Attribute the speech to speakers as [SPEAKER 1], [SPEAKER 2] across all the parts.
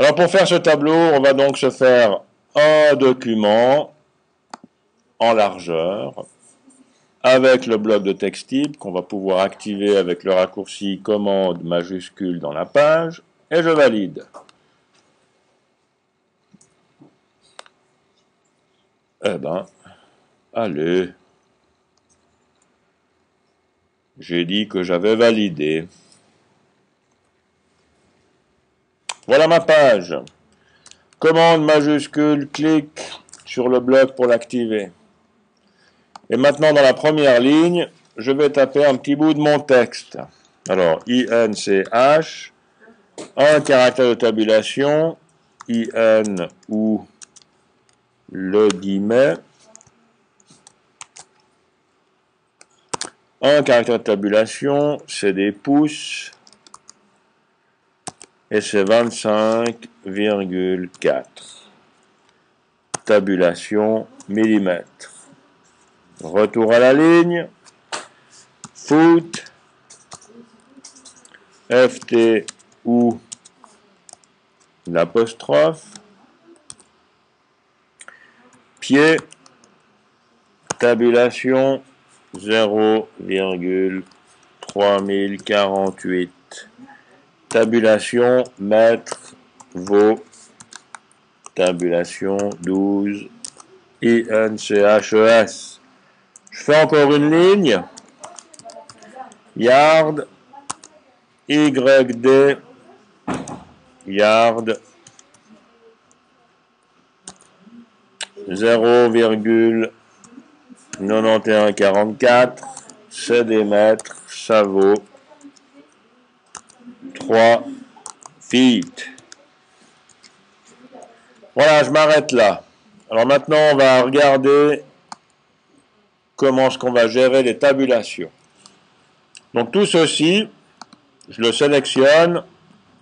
[SPEAKER 1] Alors pour faire ce tableau, on va donc se faire un document en largeur avec le bloc de texte type qu'on va pouvoir activer avec le raccourci commande majuscule dans la page et je valide. Eh ben, allez. J'ai dit que j'avais validé. Voilà ma page. Commande majuscule, clique sur le bloc pour l'activer. Et maintenant, dans la première ligne, je vais taper un petit bout de mon texte. Alors, INCH, un caractère de tabulation, IN ou le guillemet, un caractère de tabulation, c'est des pouces, et c'est 25,4. Tabulation millimètres. Retour à la ligne. Foot. FT ou l'apostrophe. Pied. Tabulation 0,3048. Tabulation mètre vaut tabulation 12 INCHES. Je fais encore une ligne. Yard YD yard 0,9144 c'est des mètres, ça vaut 3 feet. Voilà, je m'arrête là. Alors maintenant, on va regarder comment est-ce qu'on va gérer les tabulations. Donc tout ceci, je le sélectionne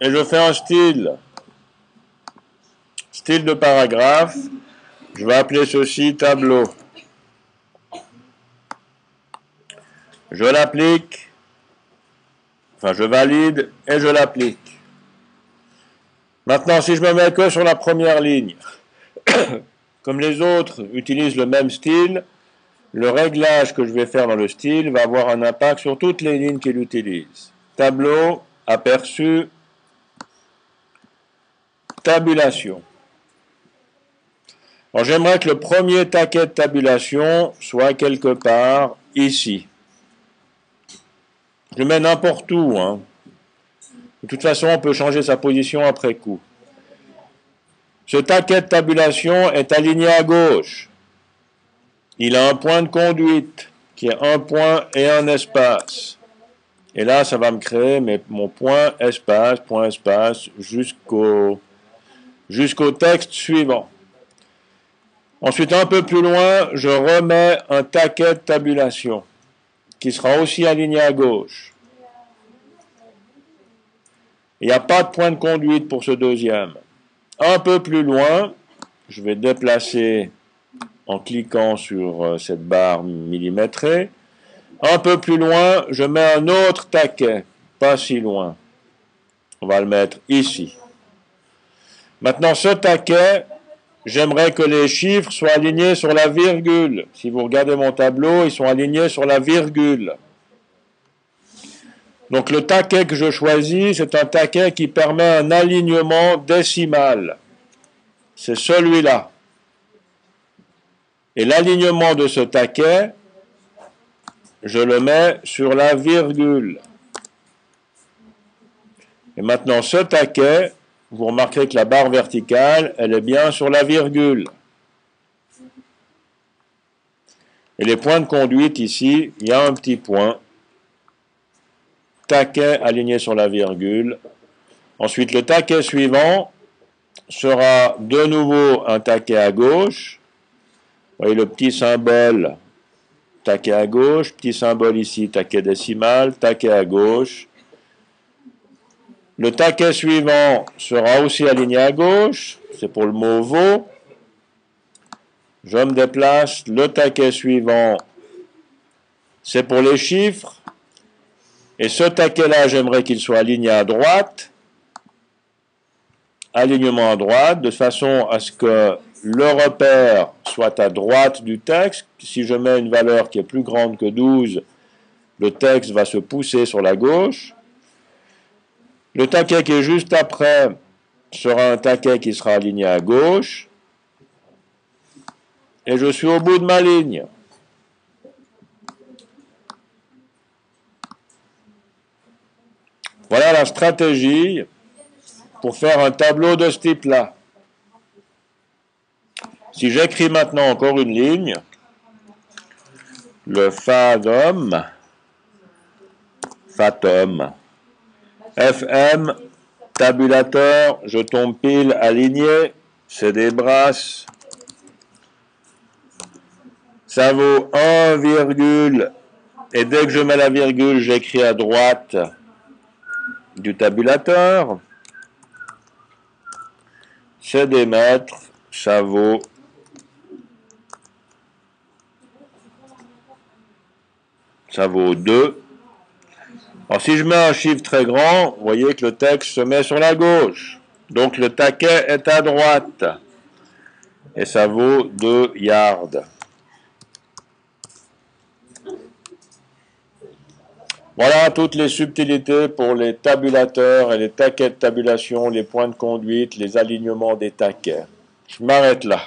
[SPEAKER 1] et je fais un style. Style de paragraphe. Je vais appeler ceci tableau. Je l'applique. Enfin, je valide et je l'applique. Maintenant, si je me mets que sur la première ligne, comme les autres utilisent le même style, le réglage que je vais faire dans le style va avoir un impact sur toutes les lignes qu'il utilise. Tableau, aperçu, tabulation. Alors j'aimerais que le premier taquet de tabulation soit quelque part ici. Je le mets n'importe où. Hein. De toute façon, on peut changer sa position après coup. Ce taquet de tabulation est aligné à gauche. Il a un point de conduite qui est un point et un espace. Et là, ça va me créer mon point espace jusqu'au texte suivant. Ensuite, un peu plus loin, je remets un taquet de tabulation qui sera aussi aligné à gauche. Il n'y a pas de point de conduite pour ce deuxième. Un peu plus loin, je vais déplacer en cliquant sur cette barre millimétrée. Un peu plus loin, je mets un autre taquet, pas si loin. On va le mettre ici. Maintenant, ce taquet, j'aimerais que les chiffres soient alignés sur la virgule. Si vous regardez mon tableau, ils sont alignés sur la virgule. Donc le taquet que je choisis, c'est un taquet qui permet un alignement décimal. C'est celui-là. Et l'alignement de ce taquet, je le mets sur la virgule. Et maintenant, ce taquet, vous remarquerez que la barre verticale, elle est bien sur la virgule. Et les points de conduite ici, il y a un petit point. Taquet aligné sur la virgule. Ensuite, le taquet suivant sera de nouveau un taquet à gauche. Vous voyez le petit symbole, taquet à gauche, petit symbole ici, taquet décimal, taquet à gauche. Le taquet suivant sera aussi aligné à gauche, c'est pour le mot vaut. Je me déplace, le taquet suivant, c'est pour les chiffres. Et ce taquet-là, j'aimerais qu'il soit aligné à droite, alignement à droite, de façon à ce que le repère soit à droite du texte. Si je mets une valeur qui est plus grande que 12, le texte va se pousser sur la gauche. Le taquet qui est juste après sera un taquet qui sera aligné à gauche. Et je suis au bout de ma ligne. Voilà la stratégie pour faire un tableau de ce type-là. Si j'écris maintenant encore une ligne, le fatum, FM, tabulateur, je tombe pile aligné, c'est des brasses, ça vaut 1, et dès que je mets la virgule, j'écris à droite du tabulateur, c'est des mètres, ça vaut 2. Alors si je mets un chiffre très grand, vous voyez que le texte se met sur la gauche. Donc le taquet est à droite. Et ça vaut 2 yards. Voilà toutes les subtilités pour les tabulateurs et les taquets de tabulation, les points de conduite, les alignements des taquets. Je m'arrête là.